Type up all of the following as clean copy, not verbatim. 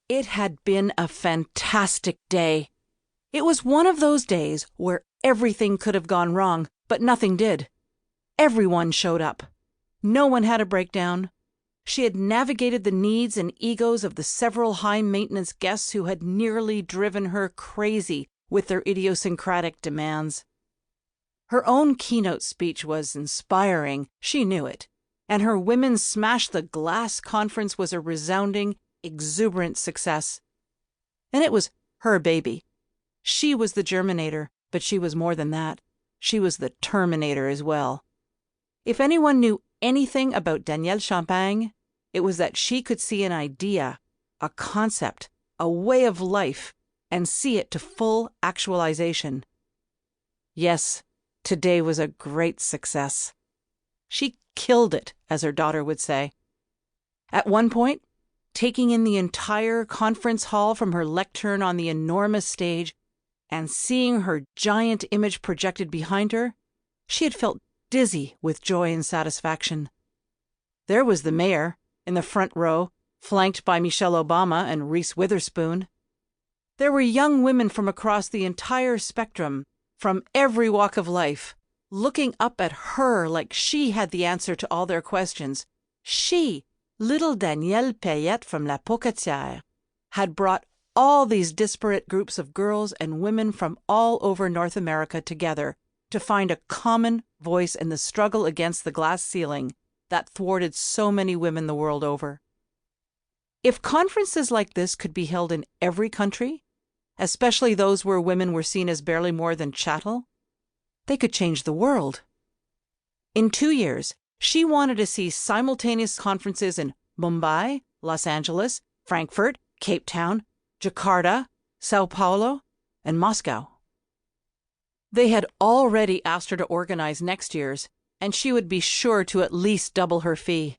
It had been a fantastic day. It was one of those days where everything could have gone wrong, but nothing did. Everyone showed up. No one had a breakdown. She had navigated the needs and egos of the several high-maintenance guests who had nearly driven her crazy with their idiosyncratic demands. Her own keynote speech was inspiring, she knew it, and her Women Smash the Glass conference was a resounding, exuberant success. And it was her baby. She was the germinator, but she was more than that. She was the terminator as well. If anyone knew anything about Danielle Champagne, it was that she could see an idea, a concept, a way of life, and see it to full actualization. Yes, today was a great success. She killed it, as her daughter would say. At one point, taking in the entire conference hall from her lectern on the enormous stage and seeing her giant image projected behind her, she had felt dizzy with joy and satisfaction. There was the mayor, in the front row, flanked by Michelle Obama and Reese Witherspoon. There were young women from across the entire spectrum, from every walk of life, looking up at her like she had the answer to all their questions. She, little Danielle Payette from La Pocatière, had brought all these disparate groups of girls and women from all over North America together to find a common voice in the struggle against the glass ceiling that thwarted so many women the world over. If conferences like this could be held in every country, especially those where women were seen as barely more than chattel, they could change the world. In 2 years, she wanted to see simultaneous conferences in Mumbai, Los Angeles, Frankfurt, Cape Town, Jakarta, Sao Paulo, and Moscow. They had already asked her to organize next year's, and she would be sure to at least double her fee.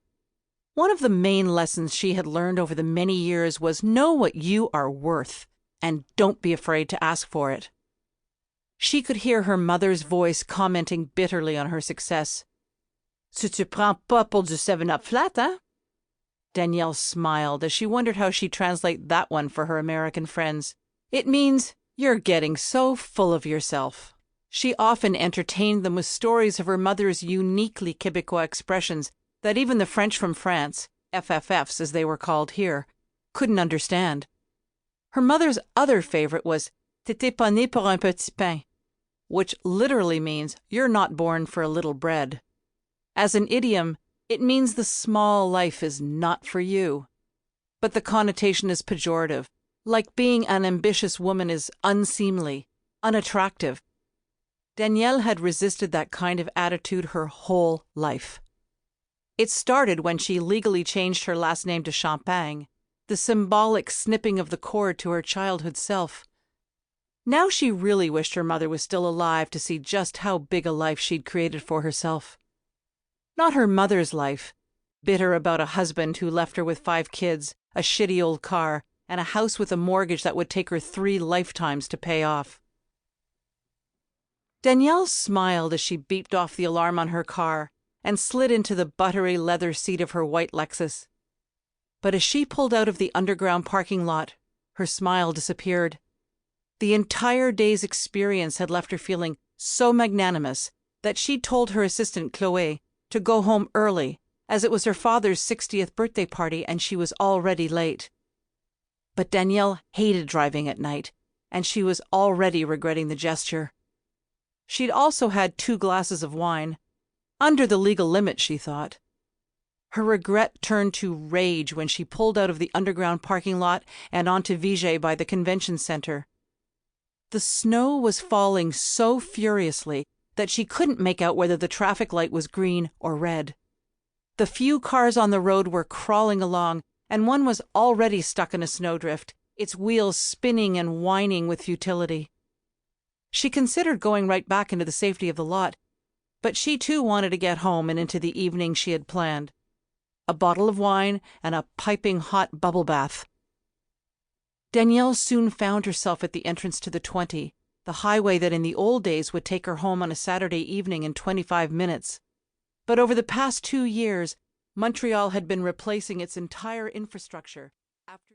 One of the main lessons she had learned over the many years was know what you are worth, and don't be afraid to ask for it. She could hear her mother's voice commenting bitterly on her success. "Tu te prends pas pour du 7-Up flat, hein?" Danielle smiled as she wondered how she'd translate that one for her American friends. It means, "You're getting so full of yourself." She often entertained them with stories of her mother's uniquely Quebecois expressions that even the French from France, FFFs as they were called here, couldn't understand. Her mother's other favorite was "T'étais pas né pour un petit pain," which literally means "you're not born for a little bread." As an idiom, it means the small life is not for you. But the connotation is pejorative, like being an ambitious woman is unseemly, unattractive. Danielle had resisted that kind of attitude her whole life. It started when she legally changed her last name to Champagne, the symbolic snipping of the cord to her childhood self. Now she really wished her mother was still alive to see just how big a life she'd created for herself. Not her mother's life, bitter about a husband who left her with 5 kids, a shitty old car, and a house with a mortgage that would take her 3 lifetimes to pay off. Danielle smiled as she beeped off the alarm on her car and slid into the buttery leather seat of her white Lexus. But as she pulled out of the underground parking lot, her smile disappeared. The entire day's experience had left her feeling so magnanimous that she'd told her assistant Chloé to go home early, as it was her father's 60th birthday party and she was already late. But Danielle hated driving at night, and she was already regretting the gesture. She'd also had 2 glasses of wine, under the legal limit, she thought. Her regret turned to rage when she pulled out of the underground parking lot and onto Viger by the convention center. The snow was falling so furiously that she couldn't make out whether the traffic light was green or red. The few cars on the road were crawling along, and one was already stuck in a snowdrift, its wheels spinning and whining with futility. She considered going right back into the safety of the lot, but she too wanted to get home and into the evening she had planned. A bottle of wine and a piping hot bubble bath. Danielle soon found herself at the entrance to the 20, the highway that in the old days would take her home on a Saturday evening in 25 minutes. But over the past 2 years, Montreal had been replacing its entire infrastructure after